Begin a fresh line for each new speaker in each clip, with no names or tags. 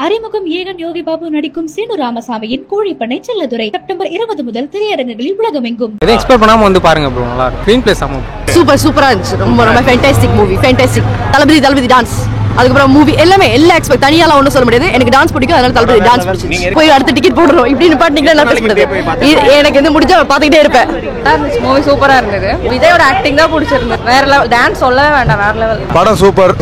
அறிமுகம் ஏகன் யோகி பாபு நடிக்கும் சீனு ராமசாமியின் கோழிப்பண்ணை செல்லதுரை செப்டம்பர் 20 முதல் திரையரங்குகளில் உலகமெங்கும்.
இதை எக்ஸ்பெக்ட் பண்ணாம வந்து பாருங்க ப்ரோ, நல்லா இருக்கு. ஸ்கிரீன் பிளே சமம்
சூப்பரா இருந்துச்சு. ரொம்ப ஃபேண்டாஸ்டிக் மூவி, ஃபேண்டாஸ்டிக். தளபதி டான்ஸ், அதுக்கப்புறம் மூவி எல்லாமே எல்லா எக்ஸ்பெக்ட் தனியாலாம் ஒன்றும் சொல்ல முடியாது. எனக்கு டான்ஸ் பிடிக்கும், அதனால தளபதி டான்ஸ் பிடிச்சி போய் அடுத்த டிக்கெட் போடுறோம் இப்படின்னு பாட்டிங்களா என்ன பேசுறது. எனக்கு வந்து முடிஞ்சா பார்த்துக்கிட்டே இருப்பேன்.
மூவி சூப்பரா இருந்தது. விஜயோட ஆக்டிங் தான் பிடிச்சிருந்தது. வேற லெவல். டான்ஸ் சொல்லவே வேண்டாம், வேற லெவல்.
படம் சூப்பர்,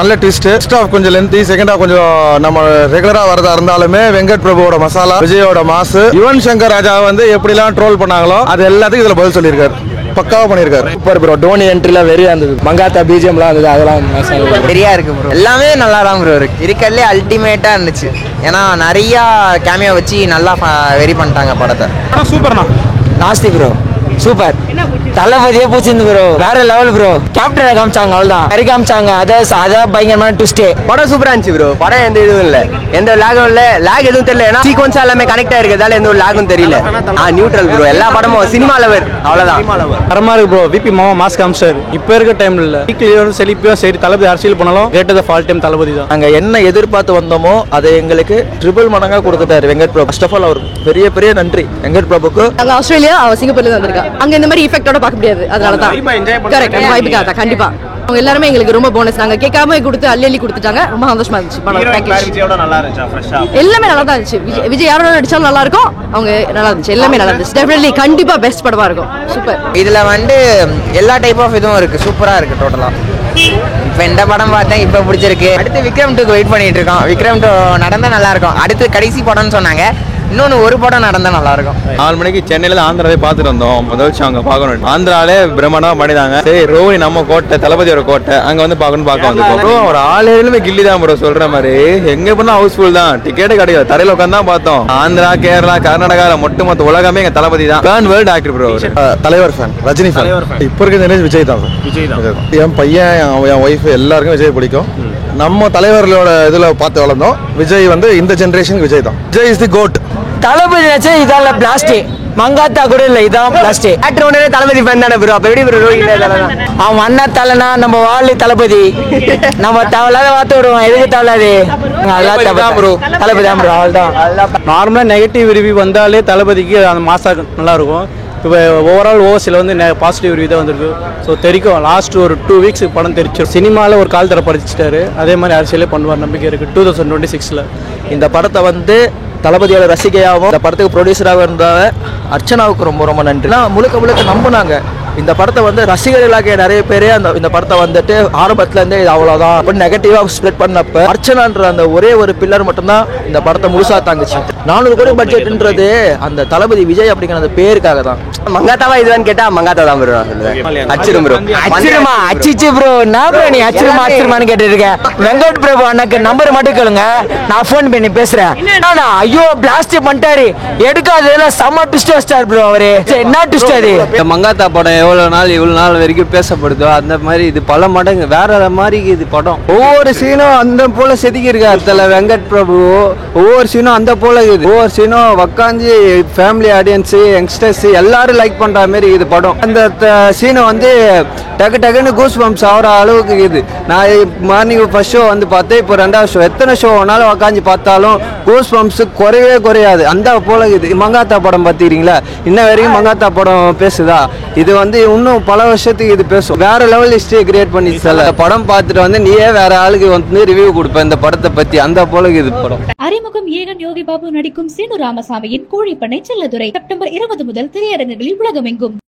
நல்ல ட்விஸ்ட். ஃபர்ஸ்ட் ஹாஃப் கொஞ்சம் லென்த்தி, செகண்ட் ஹாஃப் கொஞ்சம் நம்ம ரெகுலரா வரதா இருந்தாலுமே வெங்கட் பிரபுவோட மசாலா, விஜயோட மாசு, யுவன் சங்கர் ராஜா வந்து எப்படிலாம் ட்ரோல் பண்ணாங்களோ அது எல்லாத்துக்கும் இதுல பதில் சொல்லியிருக்காரு. பக்காவா பண்ணிருக்காரு.
Super bro. டோனி என்ட்ரில வெறியா இருந்தது. மங்காத்தா பிஜிஎம்லாம் இருந்தது, அதெல்லாம்
வெறியா இருக்கு ப்ரோ. எல்லாமே நல்லா தான் ப்ரோ இருக்கு. இருக்கறதுலே அல்டிமேட்டா இருந்துச்சு. ஏன்னா நிறைய கேமியோ வச்சு நல்லா வெரி பண்ணிட்டாங்க படத்தை.
சூப்பர்ண்ணா.
நாஸ்தி ப்ரோ சூப்பர். தளபதியே பூச்சிருந்து ப்ரோ, வேற லெவல் ப்ரோ. கேப்டனை காமிச்சாங்க, அவ்வளவுதான் கறி காமிச்சாங்க. அதான் பயங்கரமான ட்விஸ்டே. படம் சூப்பரா இருந்துச்சு ப்ரோ. படம் எந்த இதுவும் இல்ல, எந்த லாகும் இல்ல. லாக் எதுவும் தெரியல, ஏன்னா சீக்வன்ஸ் எல்லாமே கனெக்ட் ஆயிருக்கிறதால எந்த ஒரு லாகும் தெரியல. Neutral bro. எல்லா படமும் சினிமா லவர், அவ்வளவுதான்.
தரமா இருக்கு ப்ரோ. விபி மாமா மாஸ் காமிச்சார். இப்ப இருக்க டைம்ல இல்ல, வீக்லியும் செழிப்பியும் சரி தளபதி அரசியல் பண்ணாலும் ரேட் ஆஃப் ஆல் டைம் தளபதி தான்.
நாங்க என்ன எதிர்பார்த்து வந்தோமோ அதை எங்களுக்கு ட்ரிபிள் மடங்கா கொடுத்துட்டாரு Venkat Prabhu. First of all our பெரிய நன்றி வெங்கட் பிரபுக்கு.
அங்க ஆஸ்திரேலியா, சிங்கப்பூர்ல இருந்து வந்திருக்கா. அங்க இந்த மாதிரி எஃபெக்ட்டோட பார்க்க முடியாது, அதனால தான் கரெக்ட். அந்த வைப்புக்காக தான் கண்டிப்பா அவங்க எல்லாருமே எங்களுக்கு ரொம்ப போனஸ். நாங்க கேட்காம கொடுத்து அள்ளி கொடுத்துட்டாங்க. ரொம்ப சந்தோஷமா இருந்துச்சு. எல்லாமே நல்லா தான் இருந்துச்சு. விஜய் யாரோட நடிச்சாலும் நல்லா இருக்கும். அவங்க நல்லா இருந்துச்சு, எல்லாமே நல்லா இருந்துச்சு. டெஃபினெட்லி கண்டிப்பா பெஸ்ட் படமா இருக்கும். சூப்பர்.
இதுல வந்து எல்லா டைப் ஆஃப் இதுவும் இருக்கு. சூப்பரா இருக்கு டோட்டலா. இப்ப இந்த படம் பார்த்தேன், இப்ப பிடிச்சிருக்கு. அடுத்து விக்ரம் 2க்கு வெயிட் பண்ணிட்டு இருக்கோம். விக்ரம் 2 நடந்தா நல்லா இருக்கும். அடுத்து கடைசி படம்னு சொன்னாங்க. இன்னொன்னு ஒரு படம் நடந்தா நல்லா இருக்கும்.
4 மணிக்கு சென்னையில ஆந்திராவே பார்த்துட்டு வந்தோம். முதல் அங்க பார்க்கணும். ஆந்திராலே பிரம்மாண்டமா பண்ணிதாங்க. சரி, ரோஹினி நம்ம கோட்டை, தளபதியோட கோட்டை, அங்க வந்து பார்க்க வந்திருக்கோம். ஒரு 6 ஏழுமே கில்லி தான் ப்ரோ. சொல்ற மாதிரி எங்க பண்ணா ஹவுஸ்ஃபுல் தான். டிக்கெட் கிடையாது, தரையில உட்காந்து தான் பார்த்தோம். ஆந்திரா, கேரளா, கர்நாடகா மொத்த உலகமே எங்க தளபதி தான். Pan world actor bro.
Thalaivar fan, Rajini fan. இப்போ இருக்க ஜெனரேஷன் விஜய் தான். என் பையன், என் ஒய்ஃப் எல்லாருக்கும் விஜய் பிடிக்கும். நம்ம தலைவர்களோட இதுல பார்த்து வளர்ந்தோம். விஜய் வந்து இந்த ஜெனரேஷனுக்கு விஜய் தான். Vijay is the GOAT.
Thalapathy இதால பிளாஸ்ட் மங்காத்தா கூட இல்ல, இதான் பிளாஸ்ட். ஆக்டர் ஒன்னே தளபதி ஃபேன் தானே ப்ரோ. அப்ப எப்படி ப்ரோ அவன் அண்ணா தலைனா நம்ம வாழ் தளபதி. நம்ம தவளாத வார்த்தை விடுவோம், எதுக்கு தவளாது. தளபதி தான் ப்ரோ, அவ்வளவுதான்.
நார்மலா நெகட்டிவ் ரிவ்யூ வந்தாலே தளபதிக்கு அந்த மாசா நல்லா இருக்கும். இப்போ ஓவரால் ஓவர்ஸில் வந்து பாசிட்டிவ் ரிவ்யூ தான் வந்திருக்கு. ஸோ தெரிக்கும் லாஸ்ட் ஒரு 2 வீக்ஸ் படம் தெரிச்சு. சினிமாவில் ஒரு கால் தர படிச்சுட்டாரு. அதே மாதிரி அரசியலே பண்ணுவார் நம்பிக்கை இருக்குது. 2026
இந்த படத்தை வந்து தளபதியோட ரசிகையாகவும் இந்த படத்துக்கு ப்ரொடியூசராகவும் இருந்தாங்க அர்ச்சனாவுக்கு ரொம்ப நன்றி. முழுக்க நம்பினாங்க இந்த படத்தை வந்து ரசிகர்களாக நிறைய பேரே இந்த படத்தை வந்துட்டு ஆரம்பத்துல இருந்தே இது அவ்வளவுதான் நெகட்டிவா ஸ்ப்ரெட் பண்ணப்ப அர்ச்சனான்ற அந்த ஒரே ஒரு பில்லர் மட்டும்தான் இந்த படத்தை முழுசா தாங்குச்சு. 400 கோடி பட்ஜெட்ன்றது அந்த தளபதி விஜய் அப்படிங்கிற அந்த பேருக்காக தான்.
மங்காத்தாவா இதுன்னு கேட்டா மங்காத்தா தான் ப்ரோ. அச்சிரும் ப்ரோ. அச்சிருமா அச்சிச்சு ப்ரோ. நான் ப்ரோ நீ அச்சிருமான்னு கேட்டு இருக்கேன். வெங்கட் பிரபு அண்ணாக்கு நம்பர் மட்டும் கேளுங்க, நான் ஃபோன் பண்ணி பேசுறேன். ஐயோ பிளாஸ்ட் பண்ணிட்டாரு, எடுக்காததுல செம்ம ட்விஸ்ட் வச்சார் ப்ரோ. அவரு என்ன ட்விஸ்ட் அது.
மங்காத்தா படம் இவ்வளவு நாள் வரைக்கும் பேசப்படுதோ அந்த மாதிரி இது பல மடங்கு வேற மாதிரி இது படம். ஒவ்வொரு சீனும் அந்த போல செதுக்கி இருக்காரு வெங்கட் பிரபு. ஒவ்வொரு சீனும் அந்த போல இருக்குது. ஒவ்வொரு சீனும் உக்காந்து ஃபேமிலி ஆடியன்ஸ், யங்ஸ்டர்ஸ் எல்லாரும் லைக் பண்ற மாதிரி இது படம். அந்த சீனை வந்து டக்குன்னு கூஸ் பம்ப்ஸ் ஆகிற அளவுக்கு இது. நான் மார்னிங் ஃபர்ஸ்ட் ஷோ வந்து பார்த்தேன், இப்போ 2வது ஷோ. எத்தனை ஷோ வேணாலும் உக்காந்து பார்த்தாலும் கூஸ் பம்ப்ஸ் குறையாது. அந்த போல இது. மங்காத்தா படம் பார்த்துக்கிறீங்களா? இன்ன வரைக்கும் மங்காத்தா படம் பேசுதா? இது வந்து இன்னும் பல வருஷத்துக்கு இது பேசும். வேற லெவல் ஹிஸ்டரி கிரியேட் பண்ணி படம் பார்த்துட்டு வந்து நீயே வேற ஆளுக்கு வந்து ரிவ்யூ கொடுப்ப இந்த படத்தை பத்தி. அந்த போல இது படம்.
அறிமுகம் ஏகன் யோகி பாபு நடிக்கும் சீனு ராமசாமியின் கோழிப்பண்ணை செல்லதுரை செப்டம்பர் 20 முதல் திரையரங்குகளில் உலகமெங்கும்.